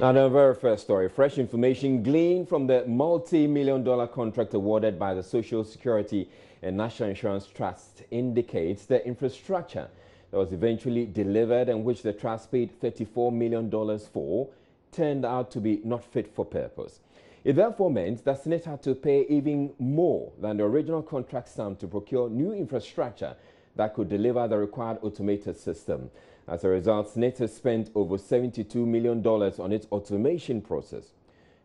And our very first story, fresh information gleaned from the multi-million-dollar contract awarded by the Social Security and National Insurance Trust indicates the infrastructure that was eventually delivered and which the trust paid $34 million for turned out to be not fit for purpose. It therefore meant that Senate had to pay even more than the original contract sum to procure new infrastructure that could deliver the required automated system. As a result, Senate has spent over $72 million on its automation process.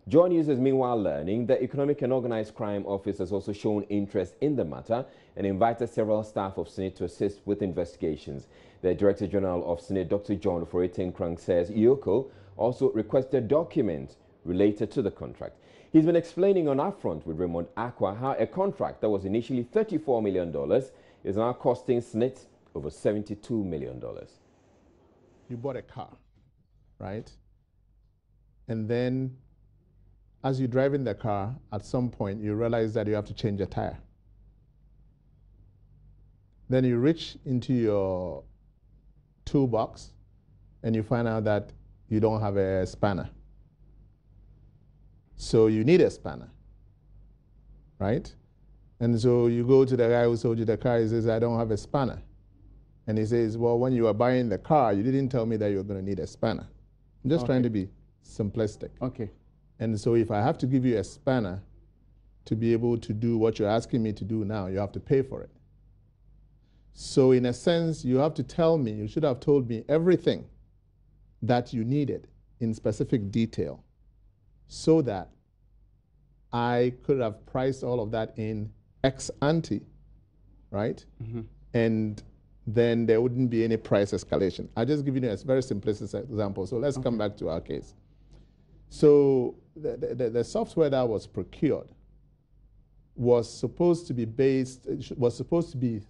Joy News is meanwhile learning the Economic and Organized Crime Office has also shown interest in the matter and invited several staff of Senate to assist with investigations. The Director General of Senate, Dr. John Ofori-Tinkrang, says EOCO also requested documents related to the contract. He's been explaining on Upfront with Raymond Aqua how a contract that was initially $34 million is now costing Senate over $72 million. You bought a car, right? And then as you drive in the car, at some point you realize that you have to change a tire. Then you reach into your toolbox and you find out that you don't have a spanner. So you need a spanner, right? And so you go to the guy who sold you the car, he says, I don't have a spanner. And he says, well, when you were buying the car, you didn't tell me that you were going to need a spanner. I'm just trying to be simplistic. Okay. And so if I have to give you a spanner to be able to do what you're asking me to do now, you have to pay for it. So in a sense, you have to tell me, you should have told me everything that you needed in specific detail so that I could have priced all of that in ex ante, right? Mm-hmm. And then there wouldn't be any price escalation. I'll just give you a very simplistic example. So let's come back to our case. So the software that was procured was supposed to be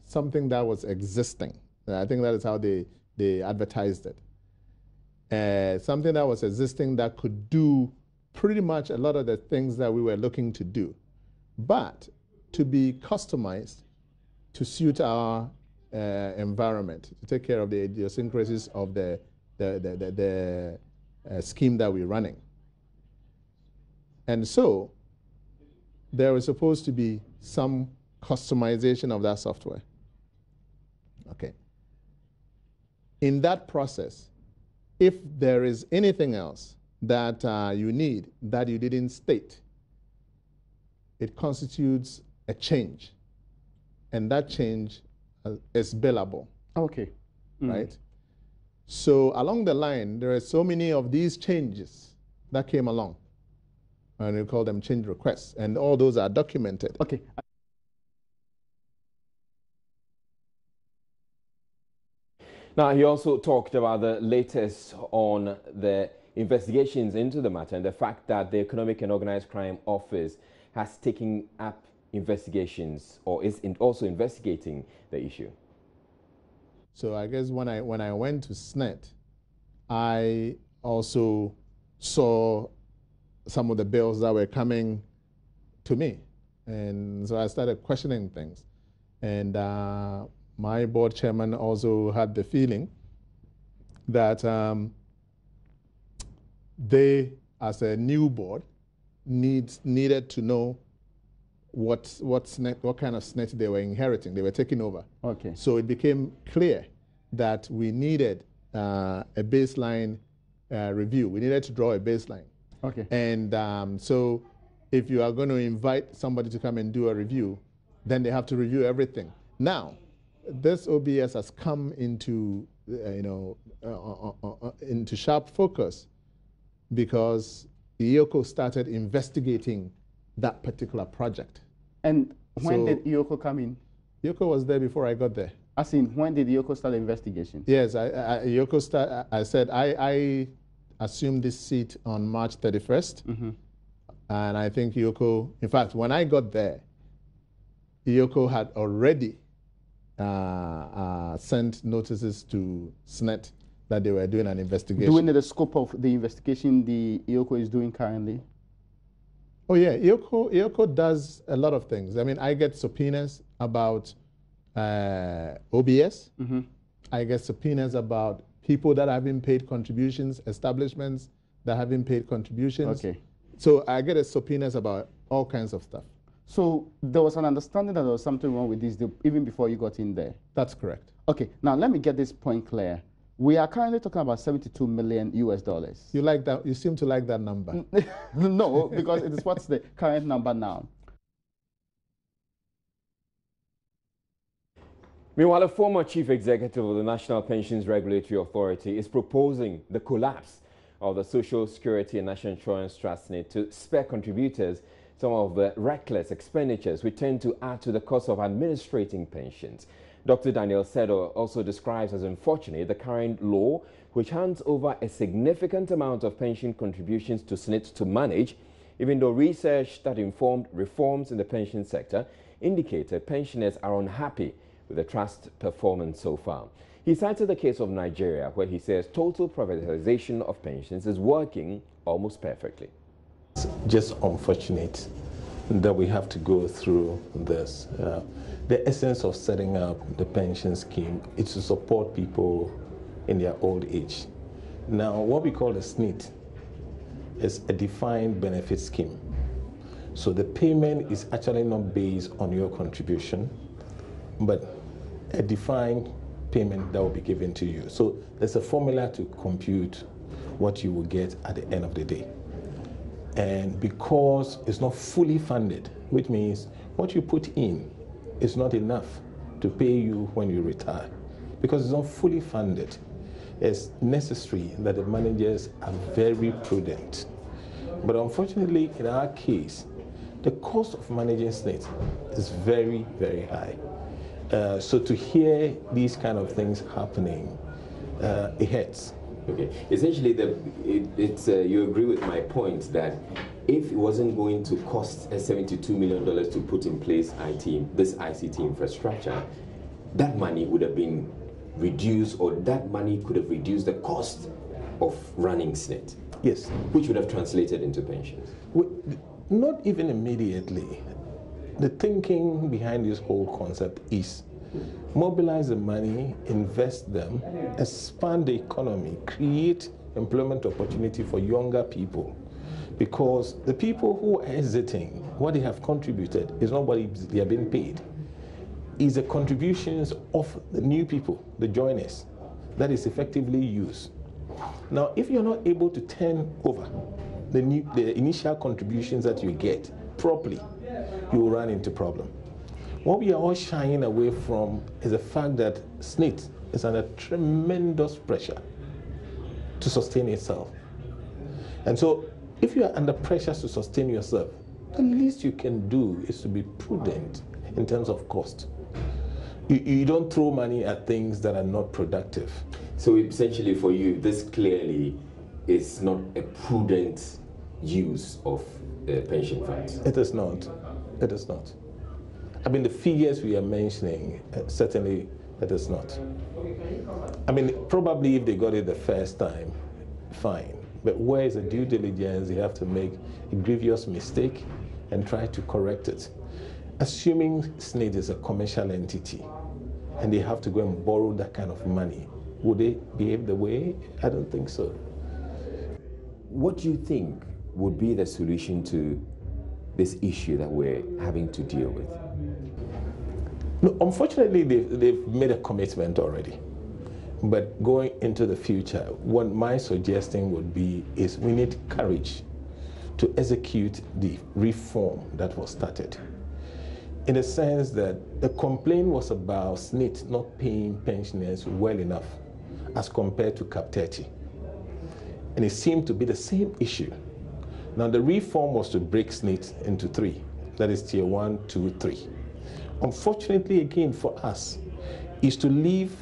something that was existing. I think that is how they advertised it. Something that was existing that could do pretty much a lot of the things that we were looking to do, but to be customized to suit our environment, to take care of the idiosyncrasies of the scheme that we're running. And so there was supposed to be some customization of that software. Okay. In that process, if there is anything else that you need that you didn't state, it constitutes a change. And that change is billable. Okay. Right? So along the line, there are so many of these changes that came along. And we call them change requests. And all those are documented. Okay. Now, he also talked about the latest on the investigations into the matter and the fact that the Economic and Organized Crime Office has taken up investigations or is also investigating the issue. So I guess when I went to SNET, I also saw some of the bills that were coming to me. And so I started questioning things. And my board chairman also had the feeling that they, as a new board, needed to know what kind of SNET they were inheriting, they were taking over. Okay. So it became clear that we needed a baseline review. We needed to draw a baseline. Okay. And so if you are going to invite somebody to come and do a review, then they have to review everything. Now, this OBS has come into, into sharp focus because EOCO started investigating that particular project. And when did EOCO come in? EOCO was there before I got there. As in, when did EOCO start the investigation? Yes, I said I assumed this seat on March 31st. Mm-hmm. And I think EOCO, in fact, when I got there, EOCO had already sent notices to SNET that they were doing an investigation. Do we know the scope of the investigation the EOCO is doing currently? Oh yeah, EOCO does a lot of things. I mean, I get subpoenas about OBS. Mm-hmm. I get subpoenas about people that have been paid contributions, establishments that haven't paid contributions. Okay. So I get subpoenas about all kinds of stuff. So there was an understanding that there was something wrong with this deal even before you got in there. That's correct. Okay, now let me get this point clear. We are currently talking about 72 million US dollars. You like that? You seem to like that number. No, because it is what's the current number now. Meanwhile, a former chief executive of the National Pensions Regulatory Authority is proposing the collapse of the Social Security and National Insurance Trust to spare contributors some of the reckless expenditures which tend to add to the cost of administrating pensions. Dr. Daniel Sedo also describes as unfortunate the current law which hands over a significant amount of pension contributions to SSNIT to manage, even though research that informed reforms in the pension sector indicated pensioners are unhappy with the trust performance so far. He cited the case of Nigeria, where he says total privatization of pensions is working almost perfectly. It's just unfortunate that we have to go through this. The essence of setting up the pension scheme is to support people in their old age. Now, what we call the SSNIT is a defined benefit scheme. So the payment is actually not based on your contribution, but a defined payment that will be given to you. So there's a formula to compute what you will get at the end of the day. And because it's not fully funded, which means what you put in is not enough to pay you when you retire. Because it's not fully funded, it's necessary that the managers are very prudent. But unfortunately, in our case, the cost of managing SSNIT is very, very high. So to hear these kind of things happening, it hurts. Okay. Essentially, you agree with my point that if it wasn't going to cost $72 million to put in place this ICT infrastructure, that money would have been reduced, or that money could have reduced the cost of running SSNIT. Yes. Which would have translated into pensions. Not even immediately. The thinking behind this whole concept is mobilize the money, invest them, expand the economy, create employment opportunity for younger people. Because the people who are exiting, what they have contributed is not what they are being paid. It's the contributions of the new people, the joiners, that is effectively used. Now, if you're not able to turn over the initial contributions that you get properly, you will run into problem. What we are all shying away from is the fact that SSNIT is under tremendous pressure to sustain itself. And so if you are under pressure to sustain yourself, the least you can do is to be prudent in terms of cost. You don't throw money at things that are not productive. So essentially for you, this clearly is not a prudent use of pension funds. It is not. It is not. I mean, the figures we are mentioning, certainly it is not. I mean, probably if they got it the first time, fine. But where is the due diligence? They have to make a grievous mistake and try to correct it. Assuming SSNIT is a commercial entity and they have to go and borrow that kind of money, would they behave the way? I don't think so. What do you think would be the solution to this issue that we're having to deal with? No, unfortunately, they've made a commitment already. But going into the future, what my suggestion would be is we need courage to execute the reform that was started. In the sense that the complaint was about SSNIT not paying pensioners well enough as compared to Cap 30. And it seemed to be the same issue. Now the reform was to break SSNIT into three, that is tier 1, 2, 3. Unfortunately, again, for us, is to leave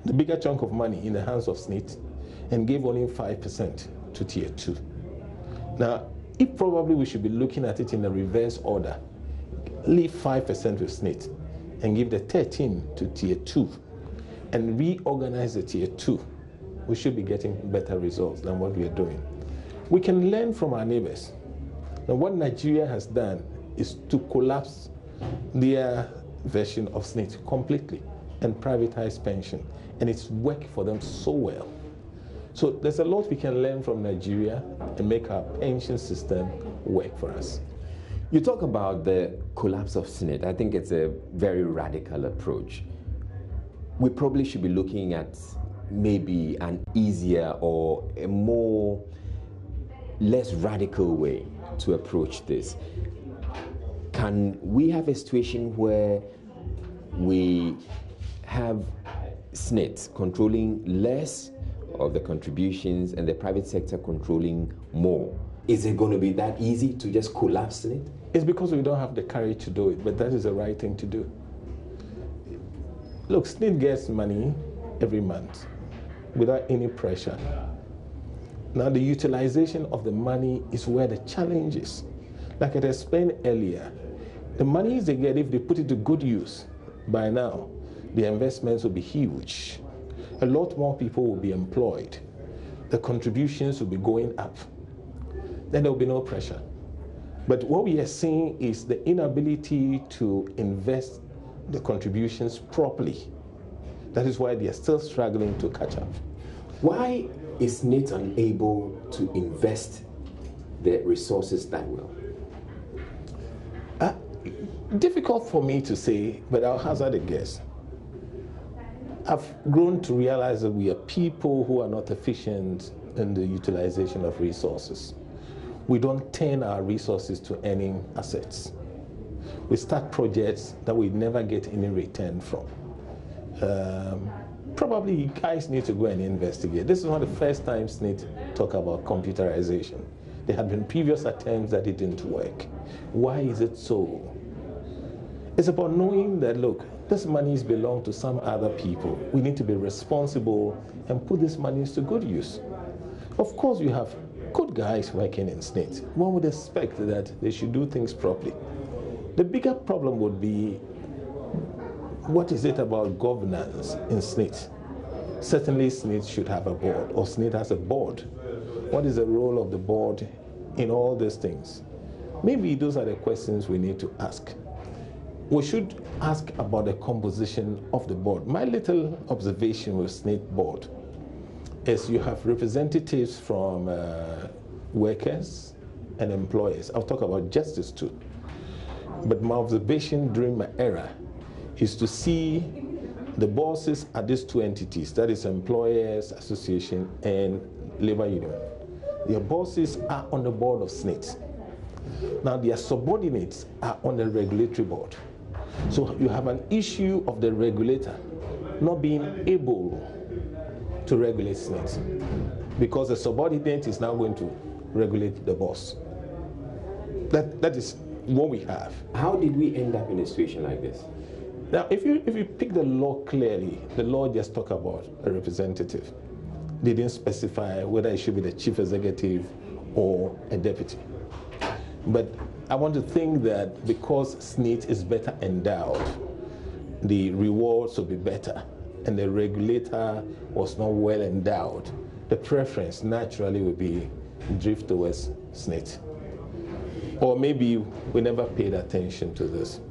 the bigger chunk of money in the hands of SSNIT and give only 5% to tier 2. Now, if probably we should be looking at it in the reverse order, leave 5% with SSNIT and give the 13 to tier 2 and reorganize the tier 2, we should be getting better results than what we are doing. We can learn from our neighbors. Now, what Nigeria has done is to collapse their version of SSNIT completely and privatize pension. And it's worked for them so well. So there's a lot we can learn from Nigeria and make our pension system work for us. You talk about the collapse of SSNIT. I think it's a very radical approach. We probably should be looking at maybe an easier or a less radical way to approach this. Can we have a situation where we have SSNIT controlling less of the contributions and the private sector controlling more? Is it going to be that easy to just collapse SSNIT? It's because we don't have the courage to do it, but that is the right thing to do. Look, SSNIT gets money every month without any pressure. Now, the utilization of the money is where the challenge is. Like I explained earlier, the monies they get, if they put it to good use, by now, the investments will be huge. A lot more people will be employed. The contributions will be going up. Then there will be no pressure. But what we are seeing is the inability to invest the contributions properly. That is why they are still struggling to catch up. Why is SSNIT unable to invest the resources that well? Difficult for me to say, but I'll hazard a guess. I've grown to realize that we are people who are not efficient in the utilization of resources. We don't turn our resources to earning assets. We start projects that we never get any return from. Probably you guys need to go and investigate. This is not the first time SSNIT talk about computerization. There had been previous attempts that it didn't work. Why is it so? It's about knowing that, look, this monies belong to some other people. We need to be responsible and put these monies to good use. Of course, you have good guys working in SSNIT. One would expect that they should do things properly. The bigger problem would be, what is it about governance in SSNIT? Certainly SSNIT should have a board, or SSNIT has a board. What is the role of the board in all these things? Maybe those are the questions we need to ask. We should ask about the composition of the board. My little observation with SSNIT board is you have representatives from workers and employers. I'll talk about justice too. But my observation during my era is to see the bosses at these two entities, that is Employers Association and Labor Union. Their bosses are on the board of SSNIT. Now their subordinates are on the regulatory board. So you have an issue of the regulator not being able to regulate SSNIT because the subordinate is now going to regulate the boss. That is what we have. How did we end up in a situation like this? Now, if you pick the law clearly, the law just talk about a representative. They didn't specify whether it should be the chief executive or a deputy. But I want to think that because SSNIT is better endowed, the rewards will be better, and the regulator was not well endowed, the preference naturally would be drift towards SSNIT. Or maybe we never paid attention to this.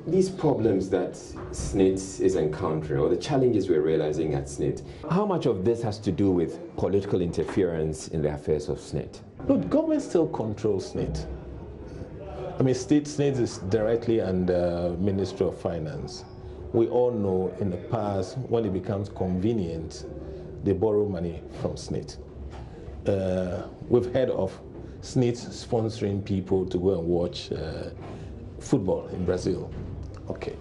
These problems that SSNIT is encountering, or the challenges we're realizing at SSNIT, how much of this has to do with political interference in the affairs of SSNIT? Look, government still controls SSNIT. I mean, SSNIT is directly under Ministry of Finance. We all know in the past, when it becomes convenient, they borrow money from SSNIT. We've heard of SSNIT sponsoring people to go and watch football in Brazil. Okay.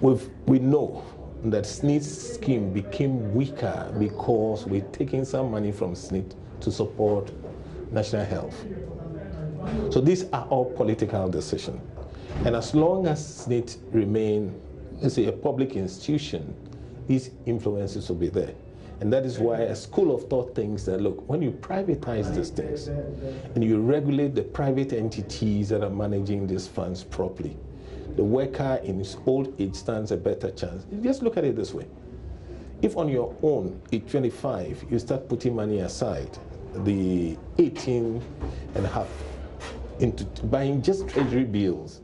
We know that SSNIT's scheme became weaker because we're taking some money from SSNIT to support national health. So these are all political decisions. And as long as SSNIT remain, let's say, a public institution, these influences will be there. And that is why a school of thought thinks that, look, when you privatize these things and you regulate the private entities that are managing these funds properly, the worker in his old age stands a better chance. Just look at it this way. If on your own, at 25, you start putting money aside, the 18 and a half, into buying just treasury bills,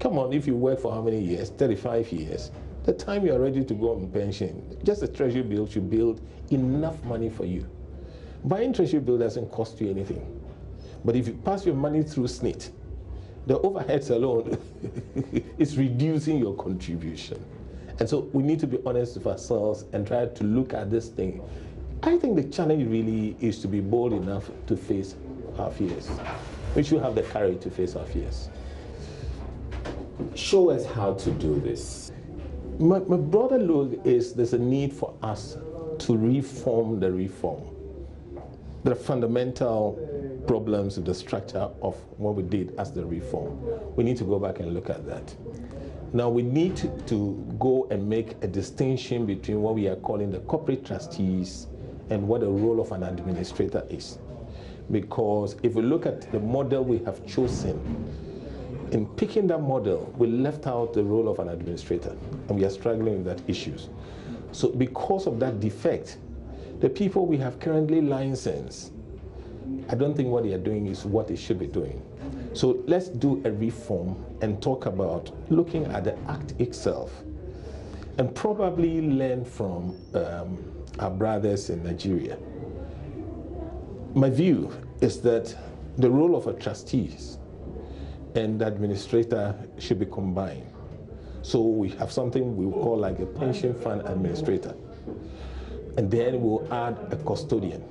come on, if you work for how many years? 35 years. the time you are ready to go on pension, just a treasury bill should build enough money for you. Buying treasury bill doesn't cost you anything. But if you pass your money through SSNIT, the overheads alone is reducing your contribution. And so we need to be honest with ourselves and try to look at this thing. I think the challenge really is to be bold enough to face our fears. We should have the courage to face our fears. Show us how to do this. My broader look is there's a need for us to reform the reform. There are fundamental problems with the structure of what we did as the reform. We need to go back and look at that. Now we need to go and make a distinction between what we are calling the corporate trustees and what the role of an administrator is. Because if we look at the model we have chosen, in picking that model, we left out the role of an administrator, and we are struggling with that issues. So because of that defect, the people we have currently licensed, I don't think what they are doing is what they should be doing. So let's do a reform and talk about looking at the act itself and probably learn from our brothers in Nigeria. My view is that the role of a trustee and the administrator should be combined. So we have something we call like a pension fund administrator. And then we'll add a custodian.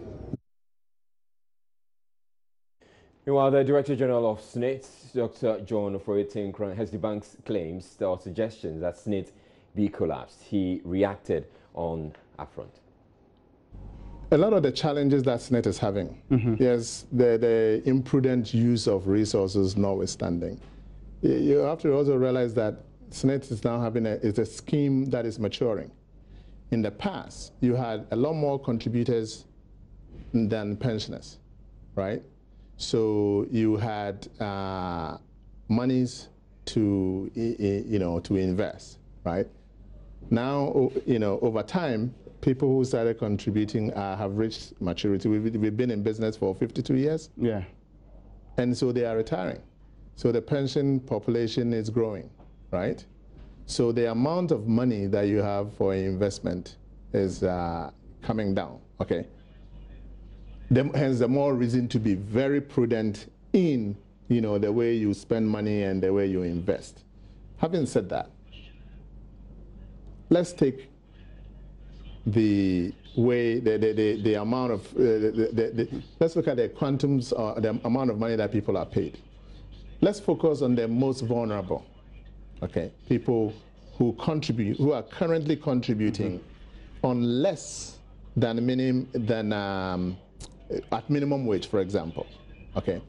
Meanwhile, the Director General of SSNIT, Dr. John Ofori-Tinkrah, has debunked claims or suggestions that SSNIT be collapsed. He reacted on Upfront. A lot of the challenges that SSNIT is having, yes, the imprudent use of resources notwithstanding, you have to also realize that SSNIT is now having a scheme that is maturing. In the past, you had a lot more contributors than pensioners, right? So you had monies to, to invest, right? Now, over time, people who started contributing have reached maturity. We've been in business for 52 years. Yeah. And so they are retiring. So the pension population is growing, right? So the amount of money that you have for investment is coming down, okay? Hence, the more reason to be very prudent in, the way you spend money and the way you invest. Having said that, let's take the way, the amount of, let's look at the quantums, the amount of money that people are paid. Let's focus on the most vulnerable, okay? People who contribute, who are currently contributing on less than at minimum wage, for example, okay?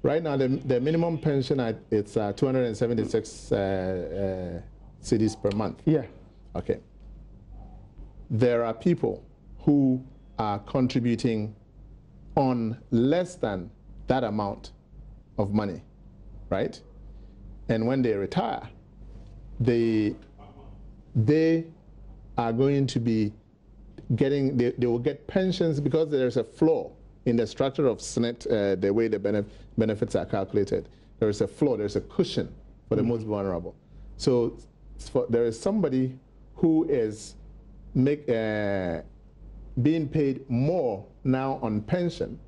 Right now, the minimum pension, it's 276 cedis per month. Yeah. Okay. There are people who are contributing on less than that amount of money, right? And when they retire, they are going to be getting, they will get pensions because there's a flaw in the structure of SSNIT, the way the benefits are calculated. There is a flaw, there's a cushion for the most vulnerable. So there is somebody who is being paid more now on pension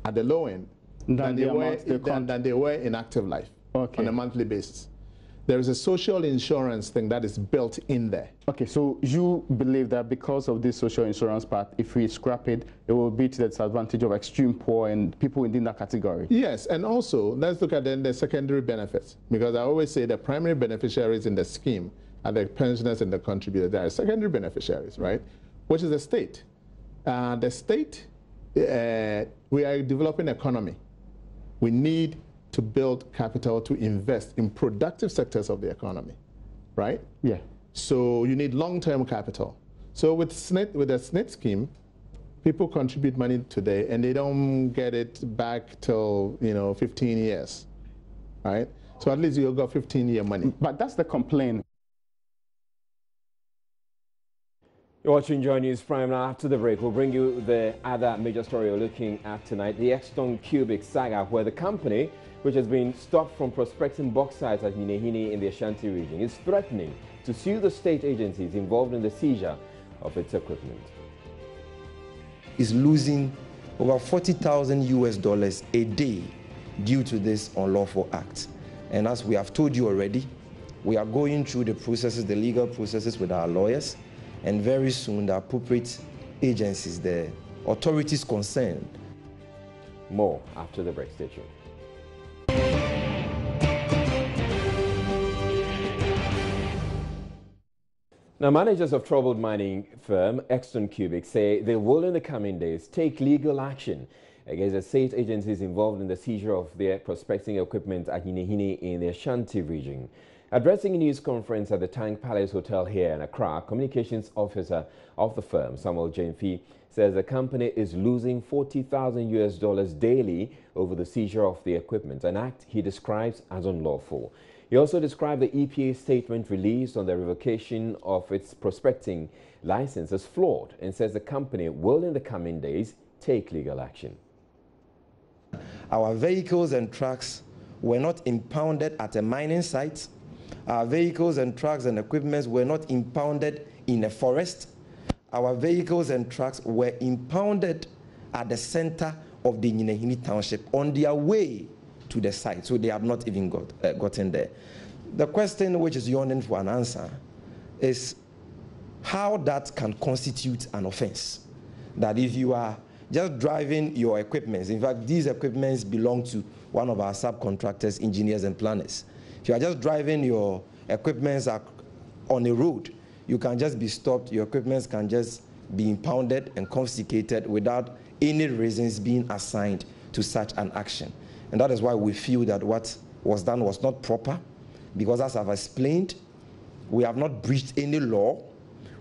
at the low end than they were in active life on a monthly basis. There is a social insurance thing that is built in there. Okay, so you believe that because of this social insurance part, if we scrap it, it will be to the disadvantage of extreme poor and people within that category? Yes, and also let's look at then the secondary benefits, because I always say the primary beneficiaries in the scheme are the pensioners and the contributors. There are secondary beneficiaries, right? Which is the state. The state, we are developing economy. We need to build capital to invest in productive sectors of the economy, right? Yeah. So you need long-term capital. So with SSNIT, with the SSNIT scheme, people contribute money today and they don't get it back till 15 years, right? So at least you've got 15-year money. But that's the complaint. You're watching Joy News Prime. Now, after the break, we'll bring you the other major story we're looking at tonight, the Exxon Cubic saga, where the company, which has been stopped from prospecting bauxite at Nyinehini in the Ashanti region, is threatening to sue the state agencies involved in the seizure of its equipment. Is losing over $40,000 a day due to this unlawful act. And as we have told you already, we are going through the processes, the legal processes with our lawyers, and very soon the appropriate agencies, the authorities concerned. More after the break. Stay tuned. Now, managers of troubled mining firm Exxon Cubic say they will in the coming days take legal action against the state agencies involved in the seizure of their prospecting equipment at Nyinehini in the Ashanti region. Addressing a news conference at the Tank Palace Hotel here in Accra, communications officer of the firm, Samuel Jamefi, says the company is losing $40,000 daily over the seizure of the equipment, an act he describes as unlawful. He also described the EPA statement released on the revocation of its prospecting license as flawed and says the company will in the coming days take legal action. Our vehicles and trucks were not impounded at a mining site. Our vehicles and trucks and equipment were not impounded in a forest. Our vehicles and trucks were impounded at the center of the Nyinehini township on their way to the site, so they have not even gotten there. The question which is yawning for an answer is how that can constitute an offense. That if you are just driving your equipment, in fact, these equipments belong to one of our subcontractors, engineers and planners. If you are just driving your equipment on a road, you can just be stopped, your equipment can just be impounded and confiscated without any reasons being assigned to such an action. And that is why we feel that what was done was not proper, because as I've explained, we have not breached any law.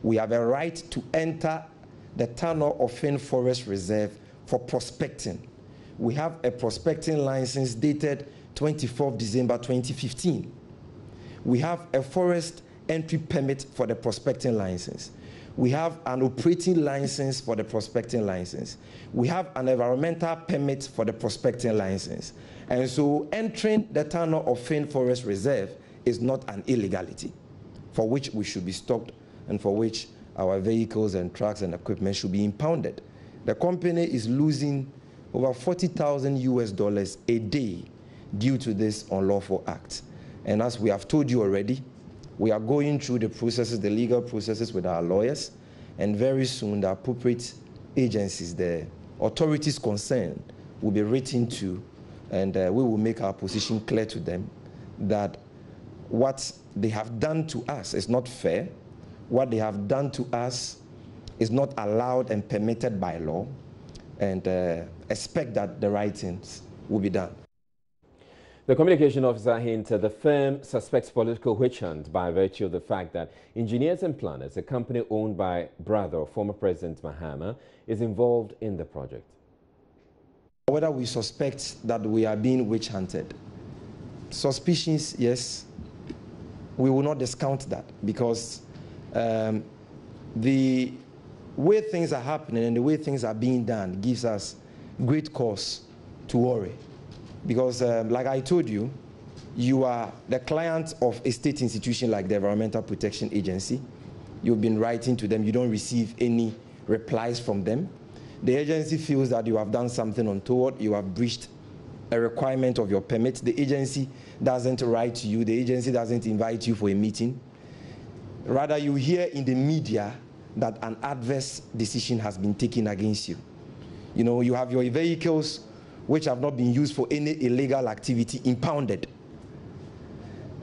We have a right to enter the Tano Ofen Forest Reserve for prospecting. We have a prospecting license dated 24th December 2015. We have a forest entry permit for the prospecting license. We have an operating license for the prospecting license. We have an environmental permit for the prospecting license. And so entering the Tano Ofen Forest Reserve is not an illegality for which we should be stopped and for which our vehicles and trucks and equipment should be impounded. The company is losing over $40,000 a day due to this unlawful act. And as we have told you already, we are going through the processes, the legal processes with our lawyers, and very soon the appropriate agencies, the authorities concerned, will be written to, and we will make our position clear to them that what they have done to us is not fair. What they have done to us is not allowed and permitted by law, and expect that the right things will be done. The communication officer hinted the firm suspects political witch hunt by virtue of the fact that Engineers and Planners, a company owned by brother of former President Mahama, is involved in the project. Whether we suspect that we are being witch hunted, suspicions, yes, we will not discount that, because the way things are happening and the way things are being done gives us great cause to worry. Because like I told you, you are the client of a state institution like the Environmental Protection Agency. You've been writing to them, you don't receive any replies from them. The agency feels that you have done something untoward, you have breached a requirement of your permit. The agency doesn't write to you, the agency doesn't invite you for a meeting. Rather, you hear in the media that an adverse decision has been taken against you. You know, you have your vehicles which have not been used for any illegal activity impounded.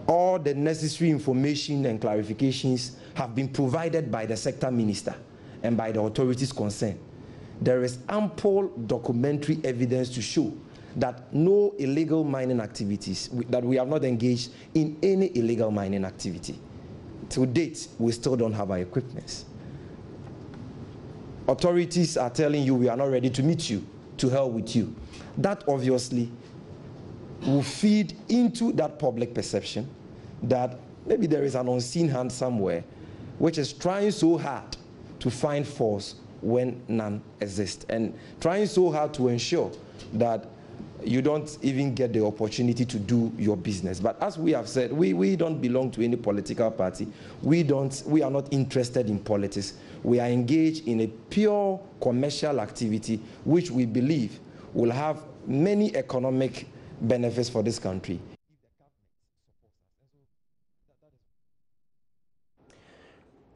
All the necessary information and clarifications have been provided by the sector minister and by the authorities concerned. There is ample documentary evidence to show that no illegal mining activities, that we have not engaged in any illegal mining activity. To date, we still don't have our equipment. Authorities are telling you we are not ready to meet you, to hell with you. That obviously will feed into that public perception that maybe there is an unseen hand somewhere which is trying so hard to find faults when none exist, and trying so hard to ensure that you don't even get the opportunity to do your business. But as we have said, we don't belong to any political party. We are not interested in politics. We are engaged in a pure commercial activity which we believe will have many economic benefits for this country.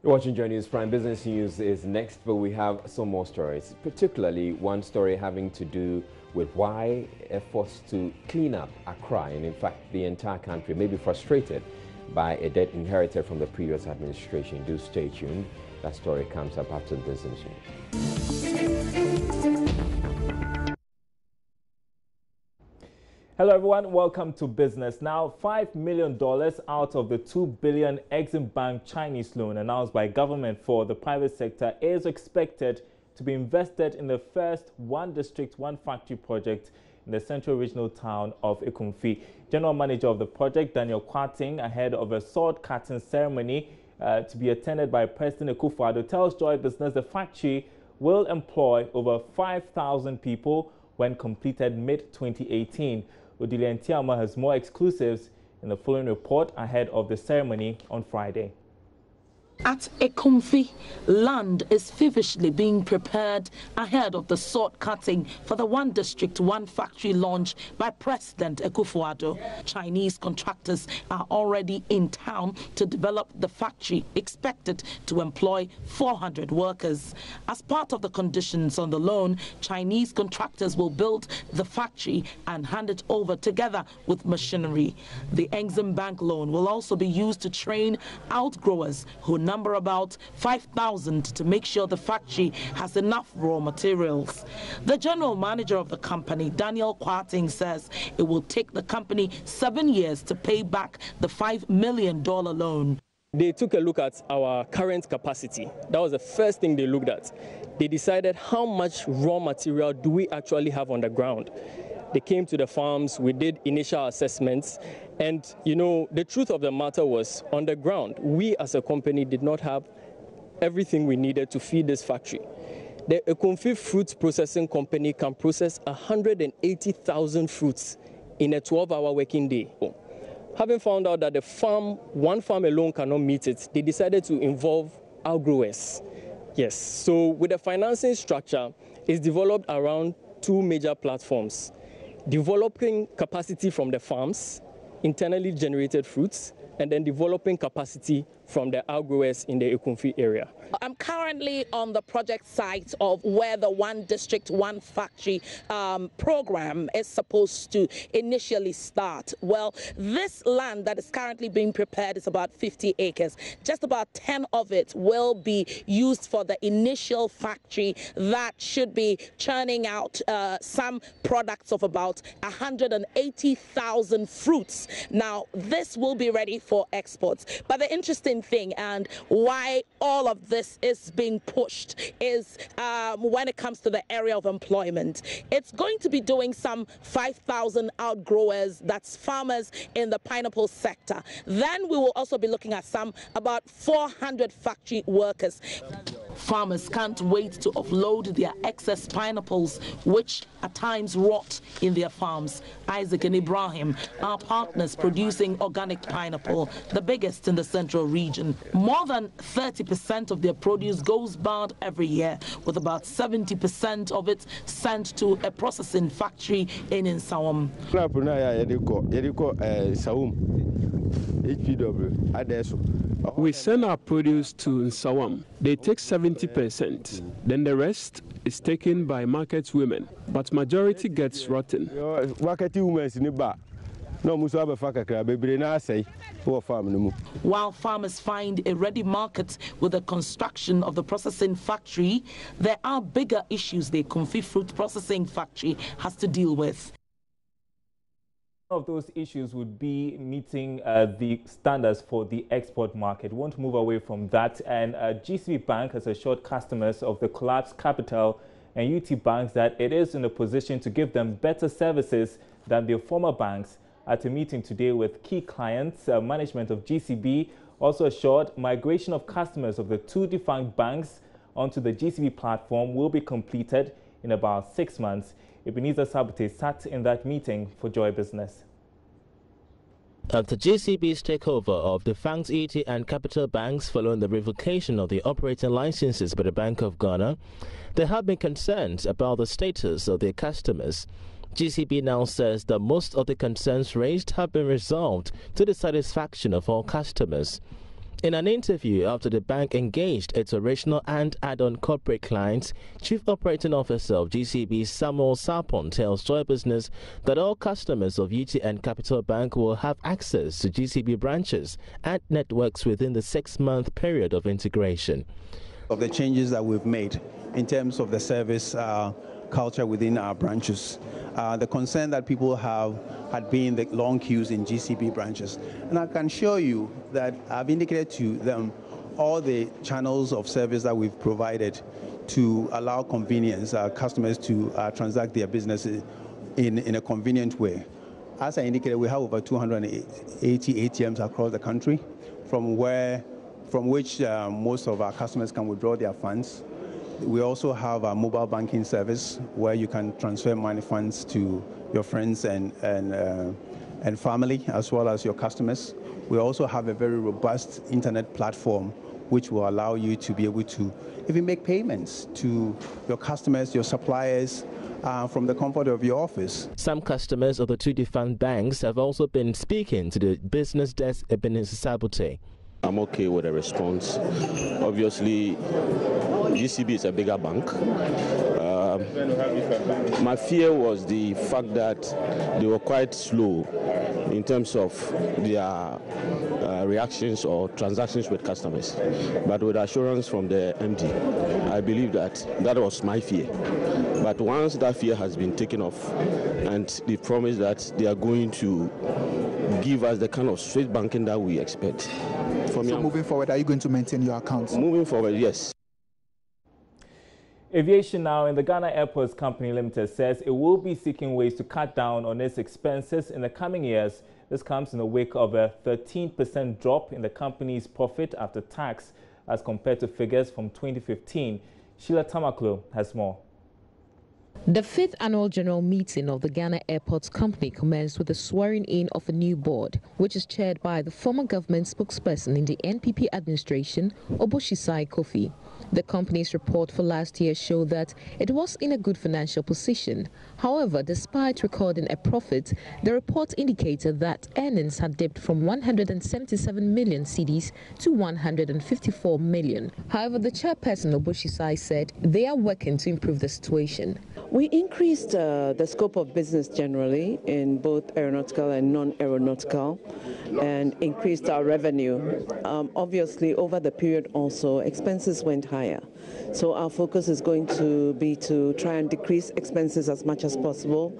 You're watching Joy News Prime. Business News is next, but we have some more stories, particularly one story having to do with why efforts to clean up Accra, and in fact the entire country, may be frustrated by a debt inherited from the previous administration. Do stay tuned. That story comes up after the business news. Hello everyone, welcome to Business Now. $5 million out of the $2 billion Exim Bank Chinese loan announced by government for the private sector is expected to be invested in the first One District, One Factory project in the central regional town of Ekumfi. General Manager of the project, Daniel Kwarteng, ahead of a sword-cutting ceremony to be attended by President Akufo-Addo, tells Joy Business the factory will employ over 5,000 people when completed mid-2018. Odilia Ntiama has more exclusives in the following report ahead of the ceremony on Friday. At Ekumfi, land is feverishly being prepared ahead of the sword cutting for the One District, One Factory launch by President Akufo-Addo. Chinese contractors are already in town to develop the factory, expected to employ 400 workers. As part of the conditions on the loan, Chinese contractors will build the factory and hand it over together with machinery. The Exim Bank loan will also be used to train outgrowers who number about 5,000 to make sure the factory has enough raw materials. The general manager of the company, Daniel Kwarteng, says it will take the company 7 years to pay back the $5 million loan. They took a look at our current capacity. That was the first thing they looked at. They decided how much raw material do we actually have on the ground. They came to the farms, we did initial assessments, and you know, the truth of the matter was, on the ground, we as a company did not have everything we needed to feed this factory. The Ekumfi Fruit Processing Company can process 180,000 fruits in a 12-hour working day. Having found out that one farm alone cannot meet it, they decided to involve outgrowers. Yes, so with the financing structure, it's developed around two major platforms. Developing capacity from the farms, internally generated fruits, and then developing capacity from the outgrowers in the Ekumfi area. I'm currently on the project site of where the One District, One Factory program is supposed to initially start. Well, this land that is currently being prepared is about 50 acres. Just about 10 of it will be used for the initial factory that should be churning out some products of about 180,000 fruits. Now, this will be ready for exports. But the interesting thing and why all of this is being pushed is when it comes to the area of employment. It's going to be doing some 5,000 outgrowers, that's farmers in the pineapple sector. Then we will also be looking at about 400 factory workers. Farmers can't wait to offload their excess pineapples, which at times rot in their farms. Isaac and Ibrahim are partners producing organic pineapple, the biggest in the central region. More than 30% of their produce goes bad every year, with about 70% of it sent to a processing factory in Nsawam. We send our produce to Nsawam. They take 70%. Then the rest is taken by market women, but majority gets rotten. While farmers find a ready market with the construction of the processing factory, there are bigger issues the Ekumfi Fruit Processing Factory has to deal with. One of those issues would be meeting the standards for the export market. We won't move away from that. And GCB Bank has assured customers of the collapsed Capital and UT banks that it is in a position to give them better services than their former banks. At a meeting today with key clients, management of GCB also assured migration of customers of the two defunct banks onto the GCB platform will be completed in about 6 months. Ebenezer Sabute sat in that meeting for Joy Business. After GCB's takeover of the Defunct Equity and Capital Banks following the revocation of the operating licenses by the Bank of Ghana, there have been concerns about the status of their customers. GCB now says that most of the concerns raised have been resolved to the satisfaction of all customers. In an interview after the bank engaged its original and add-on corporate clients, Chief Operating Officer of GCB Samuel Sarpong tells Joy Business that all customers of UT and Capital Bank will have access to GCB branches and networks within the 6-month period of integration. Of the changes that we've made in terms of the service culture within our branches. The concern that people had been the long queues in GCB branches. And I can show you that I've indicated to them all the channels of service that we've provided to allow convenience, customers to transact their businesses in a convenient way. As I indicated, we have over 280 ATMs across the country from which most of our customers can withdraw their funds. We also have a mobile banking service where you can transfer money funds to your friends and family as well as your customers. We also have a very robust internet platform which will allow you to be able to even make payments to your customers, your suppliers, from the comfort of your office. Some customers of the two defunct banks have also been speaking to the business desk Ebenezer Sabute. I'm okay with the response. Obviously, GCB is a bigger bank. My fear was the fact that they were quite slow in terms of their reactions or transactions with customers. But with assurance from the MD, I believe that was my fear. But once that fear has been taken off and they promise that they are going to give us the kind of straight banking that we expect. So moving forward, are you going to maintain your accounts? Moving forward, yes. Aviation now in the Ghana Airports Company Limited says it will be seeking ways to cut down on its expenses in the coming years. This comes in the wake of a 13% drop in the company's profit after tax as compared to figures from 2015. Sheila Tamaklo has more. The 5th annual general meeting of the Ghana Airports Company commenced with the swearing-in of a new board, which is chaired by the former government spokesperson in the NPP administration, Oboshisai Kofi. The company's report for last year showed that it was in a good financial position. However, despite recording a profit, the report indicated that earnings had dipped from 177 million cedis to 154 million. However, the chairperson Oboshisai said they are working to improve the situation. We increased the scope of business generally in both aeronautical and non-aeronautical and increased our revenue. Obviously, over the period also, expenses went higher. So our focus is going to be to try and decrease expenses as much as possible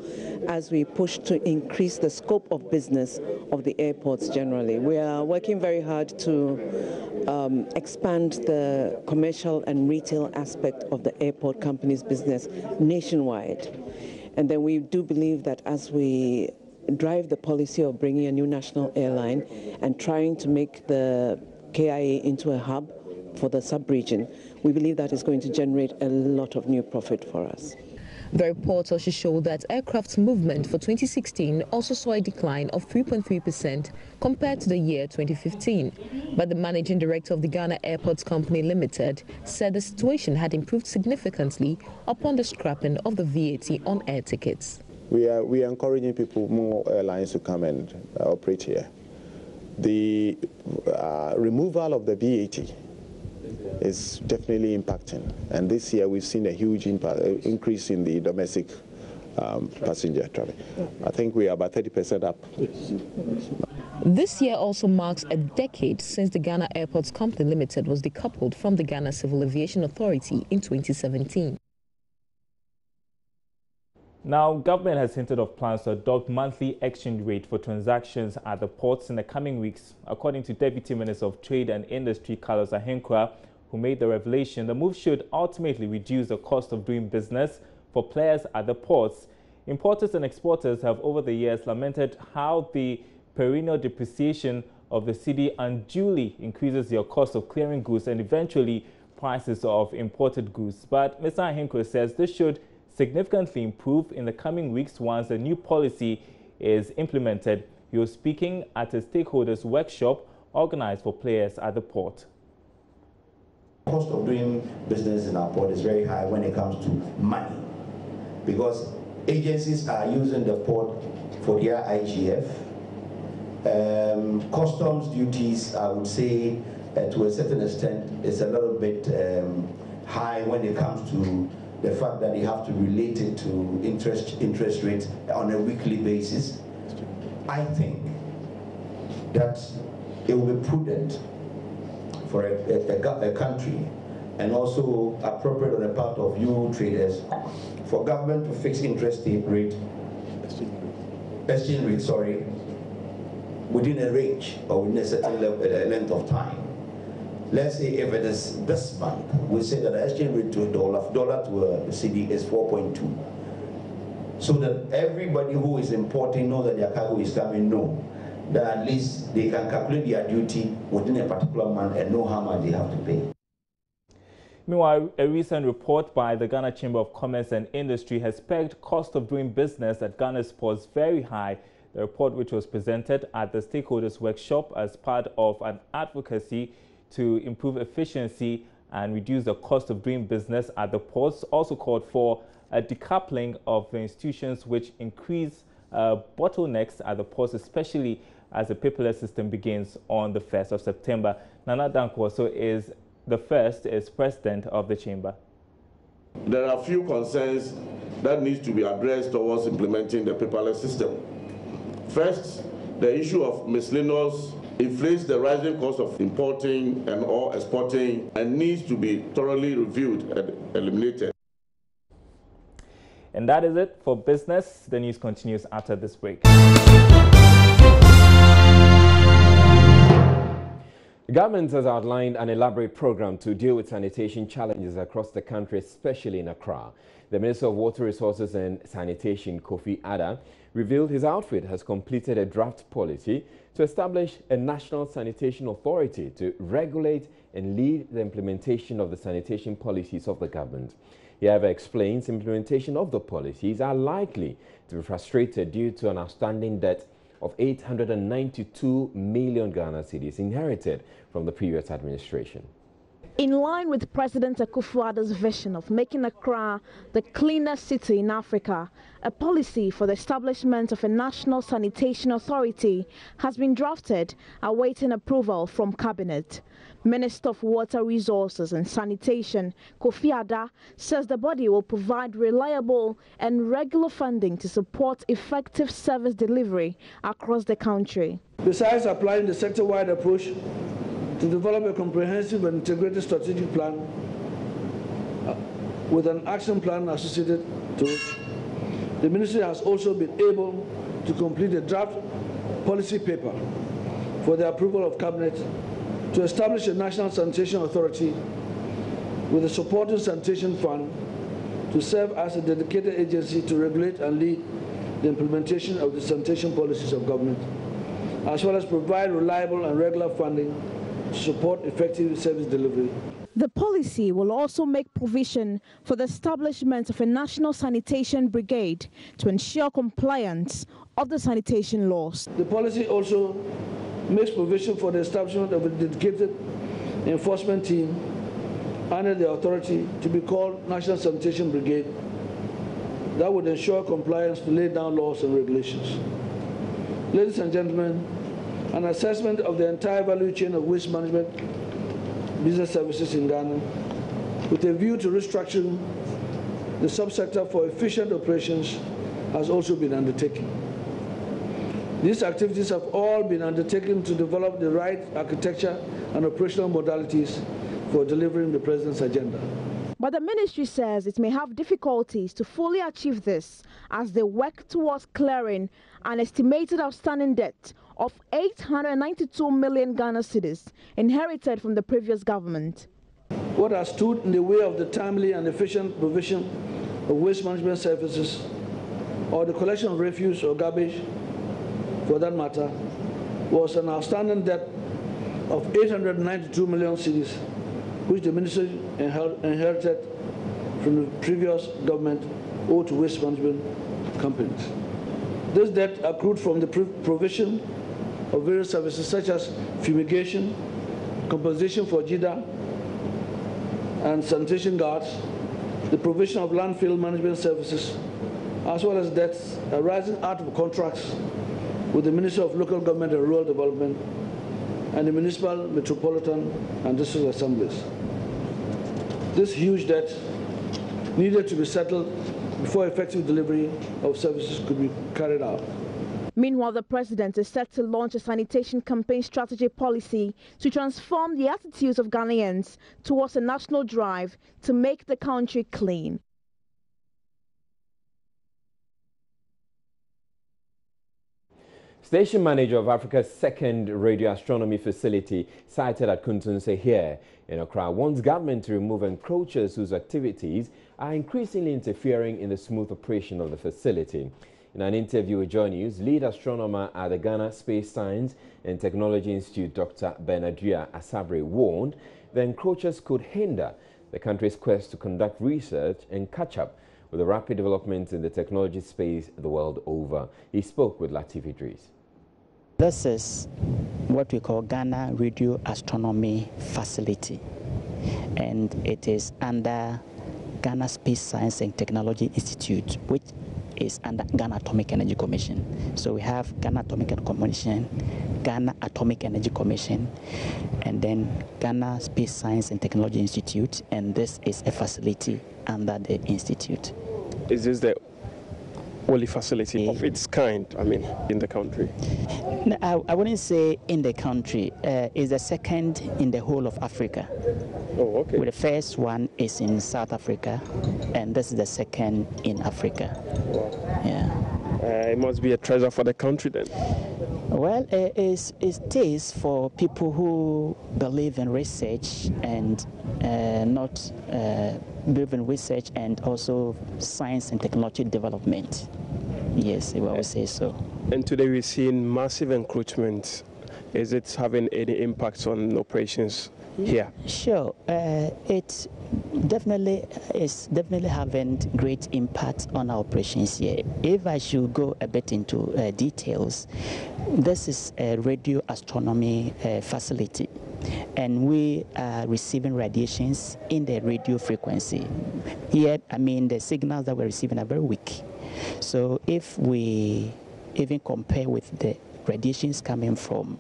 as we push to increase the scope of business of the airports generally. We are working very hard to expand the commercial and retail aspect of the airport company's business nationwide. And then we do believe that as we drive the policy of bringing a new national airline and trying to make the KIA into a hub for the sub-region, we believe that is going to generate a lot of new profit for us. The report also showed that aircraft movement for 2016 also saw a decline of 3.3% compared to the year 2015. But the managing director of the Ghana Airports Company Limited said the situation had improved significantly upon the scrapping of the VAT on air tickets. We are encouraging people, more airlines to come and operate here. The removal of the VAT is definitely impacting, and this year we've seen a huge increase in the domestic passenger traffic. I think we are about 30% up. This year also marks a decade since the Ghana Airports Company Limited was decoupled from the Ghana Civil Aviation Authority in 2017. Now, government has hinted of plans to adopt monthly exchange rate for transactions at the ports in the coming weeks. According to Deputy Minister of Trade and Industry, Carlos Ahenkwa, who made the revelation, the move should ultimately reduce the cost of doing business for players at the ports. Importers and exporters have over the years lamented how the perennial depreciation of the cedi unduly increases your cost of clearing goods and eventually prices of imported goods. But Mr. Ahenko says this should significantly improve in the coming weeks once the new policy is implemented. He was speaking at a stakeholders workshop organized for players at the port. The cost of doing business in our port is very high when it comes to money, because agencies are using the port for their IGF. Customs duties, I would say, to a certain extent, is a little bit high when it comes to the fact that you have to relate it to interest rates on a weekly basis. I think that it will be prudent for a country, and also appropriate on the part of you traders, for government to fix exchange rate, within a range or within a certain length of time. Let's say if it is this month, we say that the exchange rate to a dollar to a CD is 4.2. So that everybody who is importing knows that their cargo is coming, know that at least they can calculate their duty within a particular month and know how much they have to pay. Meanwhile, a recent report by the Ghana Chamber of Commerce and Industry has pegged cost of doing business at Ghana's ports very high. The report, which was presented at the stakeholders workshop as part of an advocacy to improve efficiency and reduce the cost of doing business at the ports, also called for a decoupling of the institutions which increase bottlenecks at the ports, especially as the paperless system begins on the 1st of September. Nana Dankwaso is president of the chamber. There are a few concerns that need to be addressed towards implementing the paperless system. First, the issue of miscellaneous inflates the rising cost of importing and or exporting and needs to be thoroughly reviewed and eliminated. And that is it for business. The news continues after this break. The government has outlined an elaborate program to deal with sanitation challenges across the country, especially in Accra. The Minister of Water Resources and Sanitation, Kofi Adda, revealed his outfit has completed a draft policy to establish a national sanitation authority to regulate and lead the implementation of the sanitation policies of the government. He however explains implementation of the policies are likely to be frustrated due to an outstanding debt of 892 million Ghana cedis inherited from the previous administration. In line with President Akufo-Addo's vision of making Accra the cleanest city in Africa, a policy for the establishment of a national sanitation authority has been drafted, awaiting approval from Cabinet. Minister of Water Resources and Sanitation, Kofi Adda, says the body will provide reliable and regular funding to support effective service delivery across the country. Besides applying the sector-wide approach to develop a comprehensive and integrated strategic plan with an action plan associated to it, the Ministry has also been able to complete a draft policy paper for the approval of Cabinet to establish a National Sanitation Authority with a supporting sanitation fund to serve as a dedicated agency to regulate and lead the implementation of the sanitation policies of government, as well as provide reliable and regular funding to support effective service delivery. The policy will also make provision for the establishment of a national sanitation brigade to ensure compliance of the sanitation laws. The policy also makes provision for the establishment of a dedicated enforcement team under the authority to be called National Sanitation Brigade that would ensure compliance to lay down laws and regulations. Ladies and gentlemen, an assessment of the entire value chain of waste management business services in Ghana with a view to restructuring the subsector for efficient operations has also been undertaken. These activities have all been undertaken to develop the right architecture and operational modalities for delivering the President's agenda. But the ministry says it may have difficulties to fully achieve this as they work towards clearing an estimated outstanding debt of 892 million Ghana cedis inherited from the previous government. What has stood in the way of the timely and efficient provision of waste management services or the collection of refuse or garbage, for that matter, was an outstanding debt of 892 million cedis which the ministry inherited from the previous government owed to waste management companies. This debt accrued from the provision of various services such as fumigation, compensation for JIDA and sanitation guards, the provision of landfill management services, as well as debts arising out of contracts with the Ministry of Local Government and Rural Development and the Municipal, Metropolitan and District Assemblies. This huge debt needed to be settled before effective delivery of services could be carried out. Meanwhile, the president is set to launch a sanitation campaign strategy policy to transform the attitudes of Ghanaians towards a national drive to make the country clean. Station manager of Africa's second radio astronomy facility, sited at Kuntunse here in Accra, wants government to remove encroachers whose activities are increasingly interfering in the smooth operation of the facility. In an interview with Joy News, lead astronomer at the Ghana Space Science and Technology Institute, Dr. Benadria Asabre, warned the encroachers could hinder the country's quest to conduct research and catch up with the rapid developments in the technology space the world over. He spoke with Latif Idris. This is what we call Ghana Radio Astronomy Facility, and it is under Ghana Space Science and Technology Institute, which is under Ghana Atomic Energy Commission. So we have Ghana Atomic Energy Commission, Ghana Atomic Energy Commission, and then Ghana Space Science and Technology Institute, and this is a facility under the institute. Is this the only facility of its kind, I mean, in the country? No, I wouldn't say in the country. It's the second in the whole of Africa. Oh, okay. Well, the first one is in South Africa, and this is the second in Africa. Wow. Yeah. It must be a treasure for the country then. Well, it is for people who believe in research and not believe in research and also science and technology development. Yes, I would say so. And today we're seeing massive encroachment. Is it having any impact on operations here? Sure. It definitely is having great impact on our operations here. If I should go a bit into details, this is a radio astronomy facility, and we are receiving radiations in the radio frequency. Here, I mean, the signals that we're receiving are very weak. So if we even compare with the radiations coming from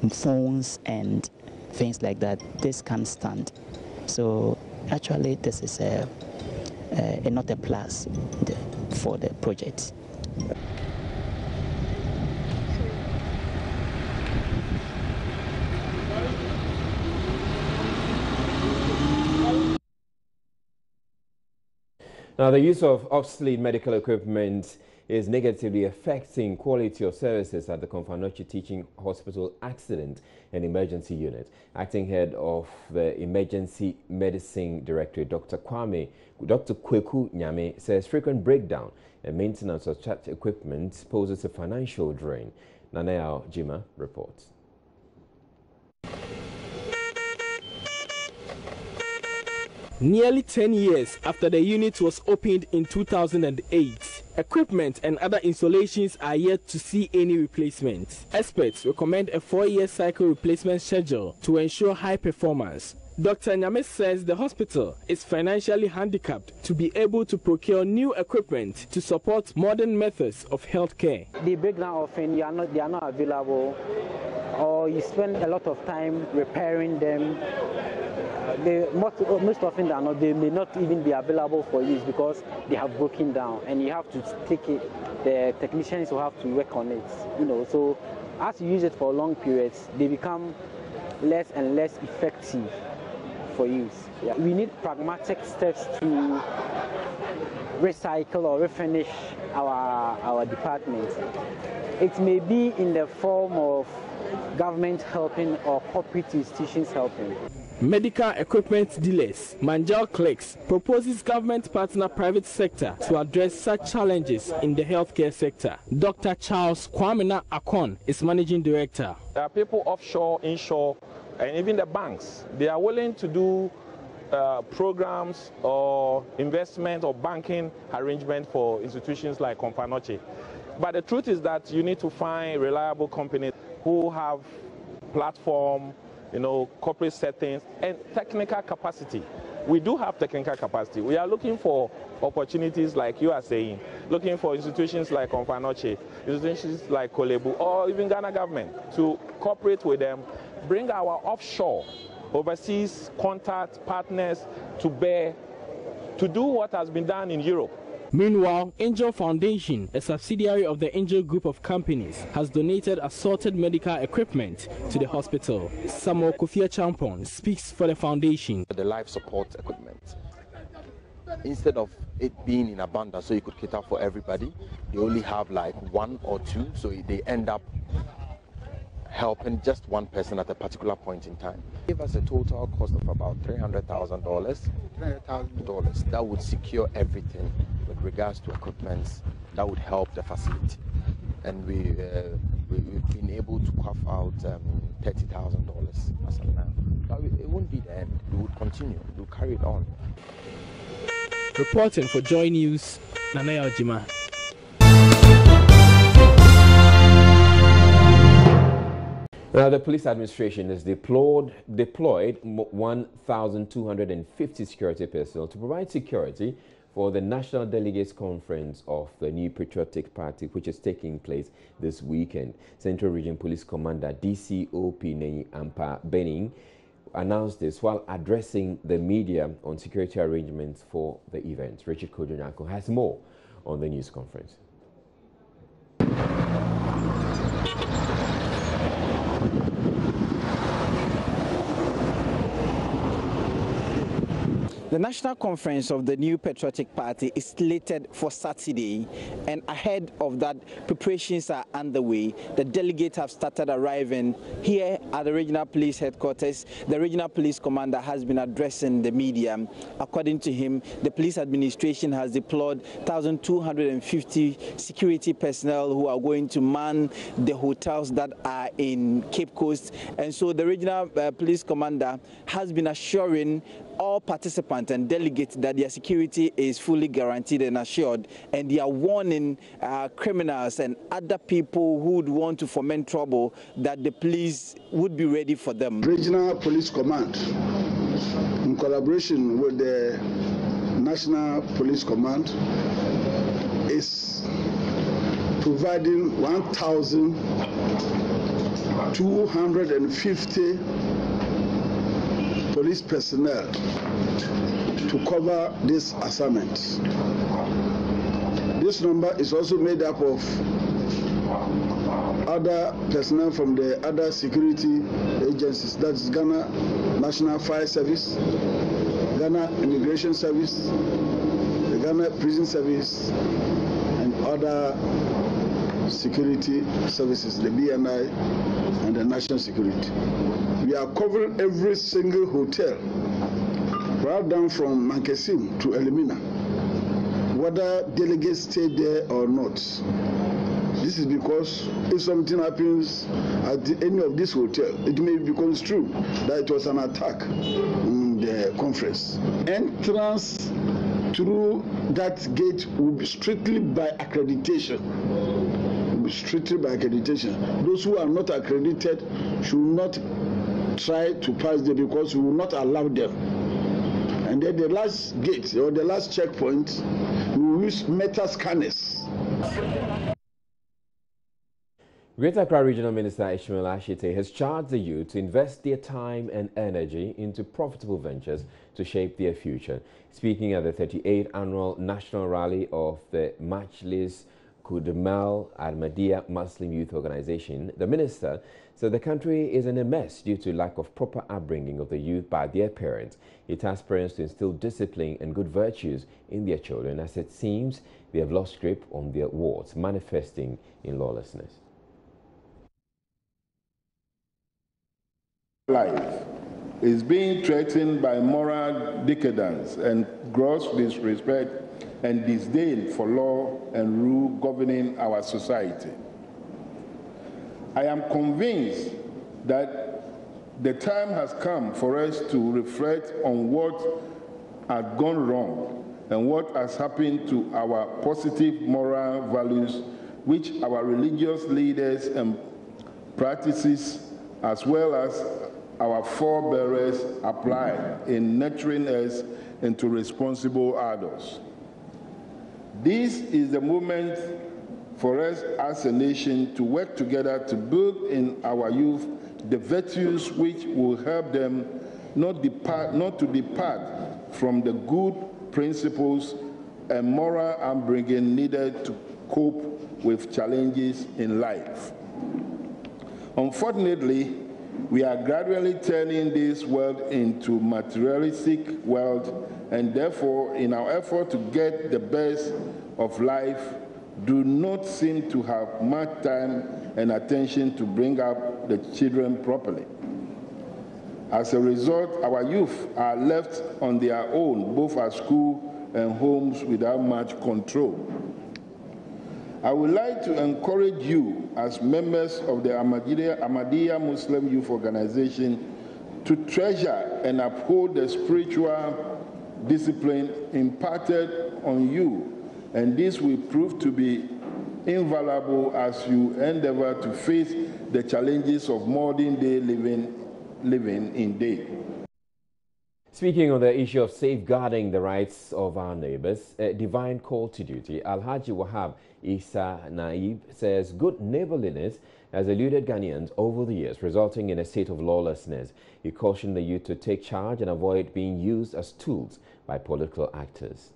phones and things like that, this can't stand. So actually, this is not a plus for the project. Now, the use of obsolete medical equipment is negatively affecting quality of services at the Komfo-Anokye Teaching Hospital Accident and Emergency Unit. Acting head of the Emergency Medicine Directorate, Dr. Kweku Nyame, says frequent breakdown and maintenance of such equipment poses a financial drain. Nanea Jima reports. Nearly 10 years after the unit was opened in 2008, equipment and other installations are yet to see any replacement. Experts recommend a 4-year cycle replacement schedule to ensure high performance. Dr. Nyame says the hospital is financially handicapped to be able to procure new equipment to support modern methods of healthcare. The breakdown often they are not available, or you spend a lot of time repairing them. Most often than not, they may not even be available for use because they have broken down, and you have to take it. The technicians will have to work on it. So as you use it for long periods, they become less and less effective for use. Yeah. We need pragmatic steps to recycle or refinish our department. It may be in the form of government helping or corporate institutions helping. Medical equipment dealers, Manjal Clicks, proposes government partner private sector to address such challenges in the healthcare sector. Dr. Charles Kwamena Akon is managing director. There are people offshore, inshore, and even the banks, they are willing to do programs or investment or banking arrangement for institutions like Companoche. But the truth is that you need to find reliable companies who have platform, corporate settings and technical capacity. We do have technical capacity. We are looking for opportunities like you are saying, looking for institutions like Companoche, institutions like Kolebu, or even Ghana government to cooperate with them, bring our offshore, overseas contact partners to bear, to do what has been done in Europe. Meanwhile, Angel Foundation, a subsidiary of the Angel Group of companies, has donated assorted medical equipment to the hospital. Samuel Kofia Champon speaks for the foundation. The life support equipment, instead of it being in abundance so you could cater for everybody, they only have like 1 or 2, so they end up helping just one person at a particular point in time. Give us a total cost of about $300,000. $300,000 that would secure everything with regards to equipment that would help the facility. And we've been able to cough out $30,000 as of now. But it won't be the end. We would continue. We'll carry it on. Reporting for Joy News, Nanaya Ojima. Now, the police administration has deployed 1,250 security personnel to provide security for the National Delegates Conference of the New Patriotic Party, which is taking place this weekend. Central Region Police Commander DCOP Nenyi Ampa Bening announced this while addressing the media on security arrangements for the event. Richard Kodonyako has more on the news conference. The National Conference of the New Patriotic Party is slated for Saturday, and ahead of that, preparations are underway. The delegates have started arriving here at the Regional Police Headquarters. The Regional Police Commander has been addressing the media. According to him, the police administration has deployed 1,250 security personnel who are going to man the hotels that are in Cape Coast. And so the Regional Police Commander has been assuring all participants and delegates that their security is fully guaranteed and assured, and they are warning criminals and other people who would want to foment trouble that the police would be ready for them. Regional Police Command, in collaboration with the National Police Command, is providing 1,250 police personnel to cover this assignment. This number is also made up of other personnel from the other security agencies, that's Ghana National Fire Service, Ghana Immigration Service, the Ghana Prison Service, and other security services, the BNI and the National Security. We are covering every single hotel, right down from Mankesim to Elimina, whether delegates stay there or not. This is because if something happens at any of this hotel, it may be construed that it was an attack on the conference. Entrance through that gate will be strictly by accreditation. Strictly by accreditation. Those who are not accredited should not try to pass there because we will not allow them. And then the last gate or the last checkpoint, we will use metal scanners. Greater Accra Regional Minister Ishmael Ashite has charged the youth to invest their time and energy into profitable ventures to shape their future. Speaking at the 38th Annual National Rally of the Majlis Kudamal Ahmadiyya Muslim Youth Organization, the minister said the country is in a mess due to lack of proper upbringing of the youth by their parents. He tasked parents to instill discipline and good virtues in their children, as it seems they have lost grip on their wards, manifesting in lawlessness. Life is being threatened by moral decadence and gross disrespect and disdain for law and rule governing our society. I am convinced that The time has come for us to reflect on what had gone wrong and what has happened to our positive moral values, which our religious leaders and practices, as well as our forebears, applied in nurturing us into responsible adults. This is the moment for us as a nation to work together to build in our youth the virtues which will help them not to depart from the good principles and moral upbringing needed to cope with challenges in life. Unfortunately, we are gradually turning this world into a materialistic world, and therefore, in our effort to get the best of life, do not seem to have much time and attention to bring up the children properly. As a result, our youth are left on their own, both at school and homes, without much control. I would like to encourage you, as members of the Ahmadiyya Muslim Youth Organization, to treasure and uphold the spiritual discipline imparted on you, and this will prove to be invaluable as you endeavor to face the challenges of modern day living in day. Speaking on the issue of safeguarding the rights of our neighbors, a divine call to duty, Alhaji Wahab Isa Naib says good neighborliness has eluded Ghanaians over the years, resulting in a state of lawlessness. He cautioned the youth to take charge and avoid being used as tools by political actors.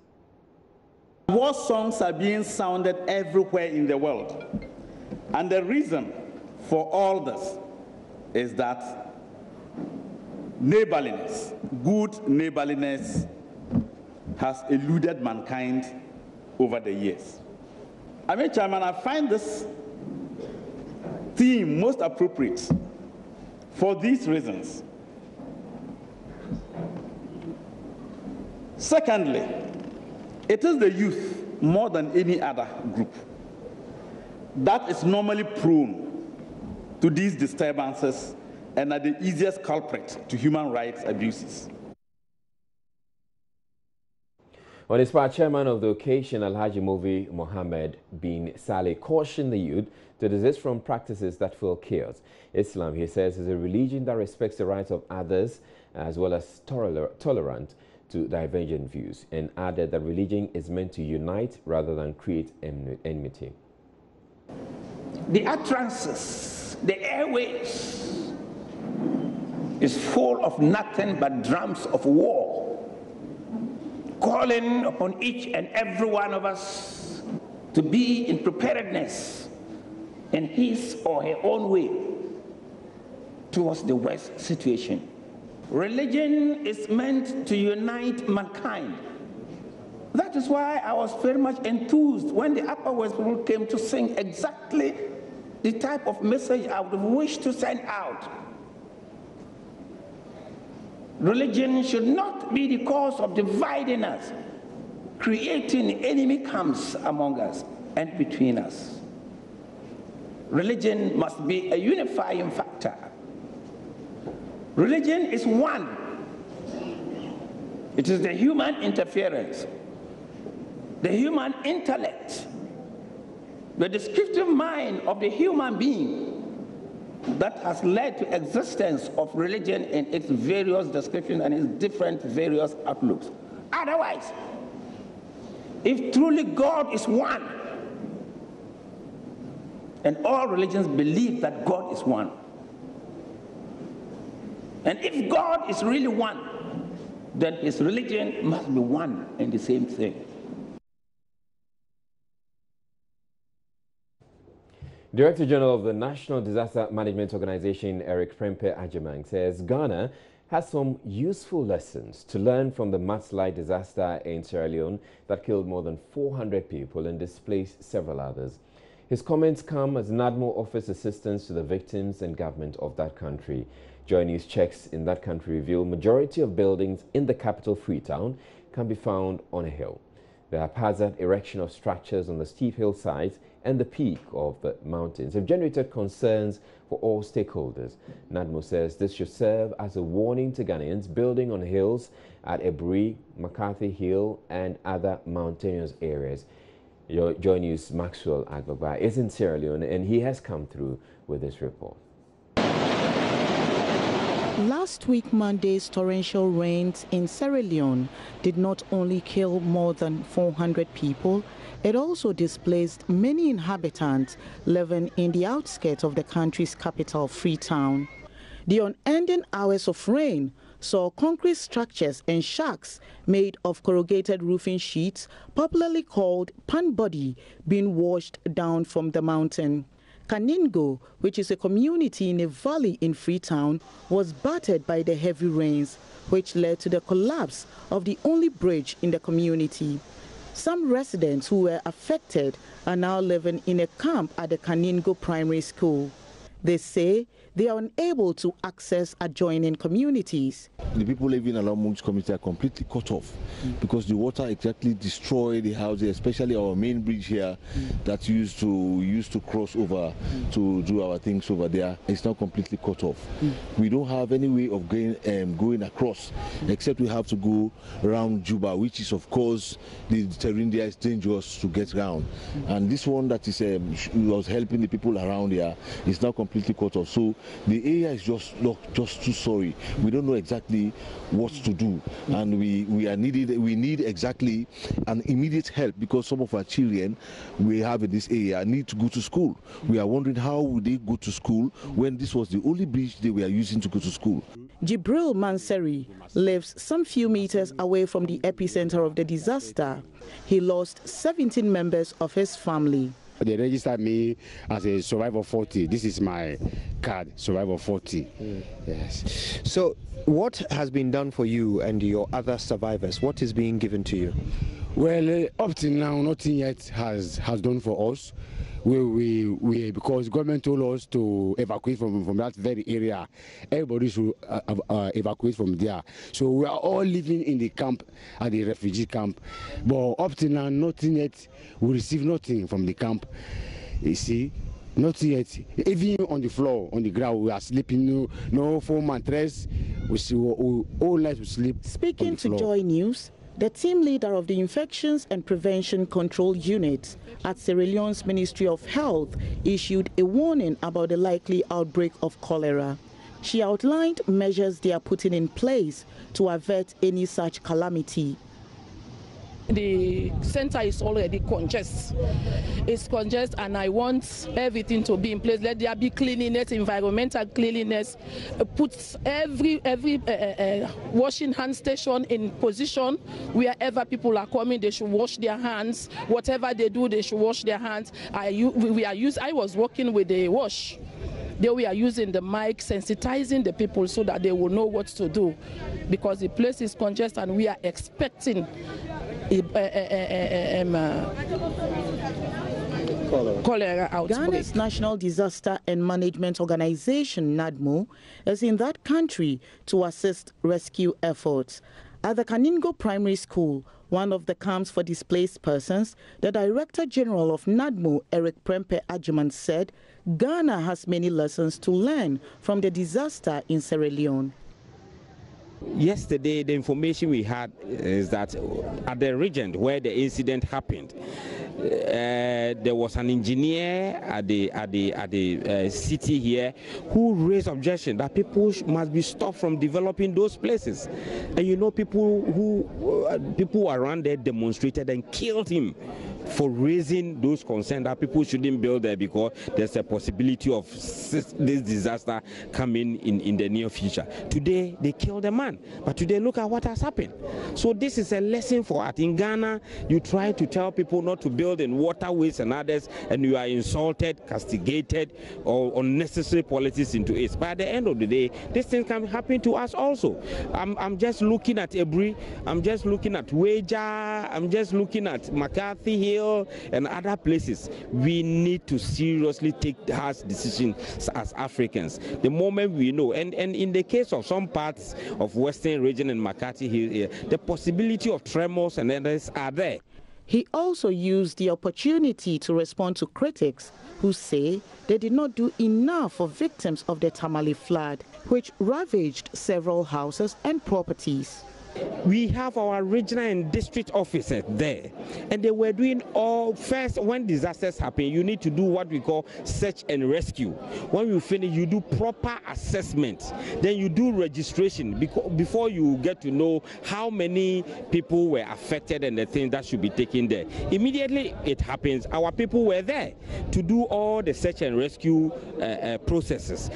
War songs are being sounded everywhere in the world. And the reason for all this is that neighborliness, good neighborliness, has eluded mankind over the years. Chairman, I find this theme most appropriate for these reasons. Secondly, it is the youth more than any other group that is normally prone to these disturbances and are the easiest culprit to human rights abuses. On his part, chairman of the occasion, Alhaji Movi Mohammed bin Saleh cautioned the youth to desist from practices that fuel chaos. Islam, he says, is a religion that respects the rights of others as well as tolerant to divergent views, and added that religion is meant to unite rather than create enmity. The utterances, the airwaves is full of nothing but drums of war, calling upon each and every one of us to be in preparedness in his or her own way towards the worst situation. Religion is meant to unite mankind. That is why I was very much enthused when the Upper West people came to sing exactly the type of message I would wish to send out. Religion should not be the cause of dividing us, creating enemy camps among us and between us. Religion must be a unifying factor. Religion is one. It is the human interference, the human intellect, the descriptive mind of the human being that has led to existence of religion in its various descriptions and its different various outlooks. Otherwise, if truly God is one, and all religions believe that God is one, and if God is really one, then his religion must be one and the same thing. Director General of the National Disaster Management Organization, Eric Prempeh Ajamang, says Ghana has some useful lessons to learn from the mudslide disaster in Sierra Leone that killed more than 400 people and displaced several others. His comments come as NADMO offers assistance to the victims and government of that country. Joy News checks in that country reveal majority of buildings in the capital Freetown can be found on a hill. the haphazard erection of structures on the steep hillsides and the peak of the mountains have generated concerns for all stakeholders. NADMO says this should serve as a warning to Ghanaians building on hills at Ebri, McCarthy Hill and other mountainous areas. Your Joy News' Maxwell Agbagba is in Sierra Leone and he has come through with this report. Last week, Monday's torrential rains in Sierra Leone did not only kill more than 400 people, it also displaced many inhabitants living in the outskirts of the country's capital, Freetown. The unending hours of rain saw concrete structures and shacks made of corrugated roofing sheets, popularly called pan body, being washed down from the mountain. Kaningo, which is a community in a valley in Freetown, was battered by the heavy rains, which led to the collapse of the only bridge in the community. Some residents who were affected are now living in a camp at the Kaningo Primary School. They say they are unable to access adjoining communities. The people living along Munch community are completely cut off because the water exactly destroyed the houses, especially our main bridge here that used to cross over to do our things over there. It's now completely cut off. We don't have any way of going across except we have to go around Juba, which is of course the terrain there is dangerous to get around. And this one that is was helping the people around here is now completely cut off. So the area is just too sorry. We don't know exactly what to do, and we need exactly an immediate help because some of our children we have in this area need to go to school. We are wondering how would they go to school when this was the only bridge they were using to go to school. Jibril Manseri lives some few meters away from the epicenter of the disaster. He lost 17 members of his family. They registered me as a Survivor 40. This is my card, Survivor 40. Yes. So what has been done for you and your other survivors? What is being given to you? Well, up till now, nothing yet has done for us. We because government told us to evacuate from that very area. Everybody should evacuate from there. So we are all living in the camp, at the refugee camp. But up till now, nothing yet. We receive nothing from the camp. You see, nothing yet. Even on the floor, on the ground, we are sleeping. No foam mattress. We see all night we sleep. Speaking to Joy News, the team leader of the Infections and Prevention Control Unit at Sierra Leone's Ministry of Health issued a warning about the likely outbreak of cholera. She outlined measures they are putting in place to avert any such calamity. The center is already congested. It's congested, and I want everything to be in place. Let there be cleanliness, environmental cleanliness. Put every washing hand station in position. Wherever people are coming, they should wash their hands. Whatever they do, they should wash their hands. I was working with the wash. They were using the mic, sensitizing the people so that they will know what to do, because the place is congested and we are expecting cholera outbreak. Ghana's National Disaster and Management Organization, NADMO, is in that country to assist rescue efforts. At the Kaningo Primary School, one of the camps for displaced persons, the Director General of NADMO, Eric Prempe Adjuman, said Ghana has many lessons to learn from the disaster in Sierra Leone. Yesterday, the information we had is that at the region where the incident happened, there was an engineer at the city here who raised objection that people must be stopped from developing those places. And you know, people around there demonstrated and killed him for raising those concerns that people shouldn't build there because there's a possibility of this disaster coming in the near future. Today, they killed a man, but today look at what has happened. So this is a lesson for us. In Ghana, you try to tell people not to build in waterways and others, and you are insulted, castigated, or unnecessary policies into it. But at the end of the day, this thing can happen to us also. I'm just looking at Ebri, I'm just looking at Weja, I'm just looking at McCarthy Hill, and other places. We need to seriously take harsh decisions as Africans. The moment we know, and in the case of some parts of Western region and McCarthy Hill, the possibility of tremors and others are there. He also used the opportunity to respond to critics who say they did not do enough for victims of the Tamale flood, which ravaged several houses and properties. We have our regional and district officers there, and they were doing all. First, when disasters happen, you need to do what we call search and rescue. When you finish, you do proper assessment, then you do registration before you get to know how many people were affected and the things that should be taken there. Immediately it happens, our people were there to do all the search and rescue processes.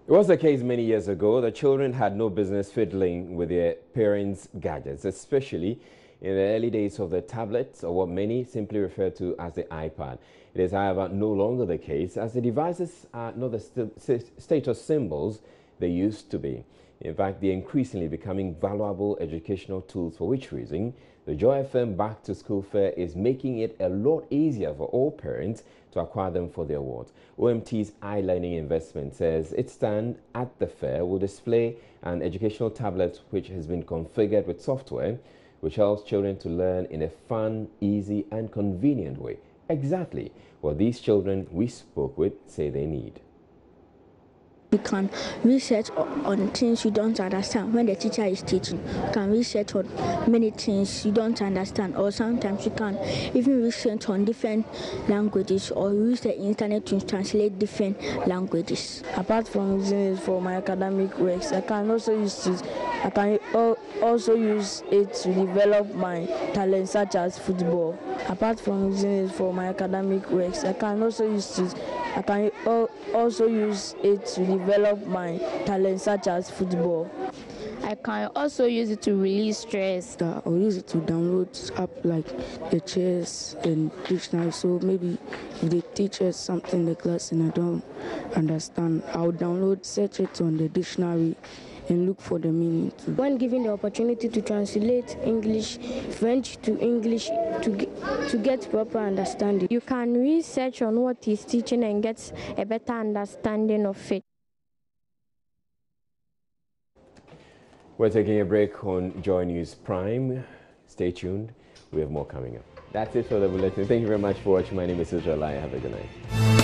It was the case many years ago that children had no business fiddling with their parents' gadgets, especially in the early days of the tablets, or what many simply refer to as the iPad. It is, however, no longer the case, as the devices are not the status symbols they used to be. In fact, they're increasingly becoming valuable educational tools, for which reason the Joy FM Back to School Fair is making it a lot easier for all parents to acquire them for their awards. OMT's iLearning investment says its stand at the fair will display an educational tablet which has been configured with software which helps children to learn in a fun, easy and convenient way. Exactly what these children we spoke with say they need. You can research on things you don't understand when the teacher is teaching. You can research on many things you don't understand, or sometimes you can even research on different languages, or use the internet to translate different languages. Apart from using it for my academic works, I can also use it. I can also use it to develop my talents, such as football. Apart from using it for my academic works, I can also use it. I can also use it to develop my talents, such as football. I can also use it to release stress. I'll use it to download apps like the chess and dictionary. So maybe if they teach us something in the class and I don't understand, I'll search it on the dictionary and look for the meaning too. When given the opportunity to translate English, French to English to get proper understanding, you can research on what he's teaching and get a better understanding of it. We're taking a break on Joy News Prime. Stay tuned. We have more coming up. That's it for the bulletin. Thank you very much for watching. My name is Israel. Have a good night.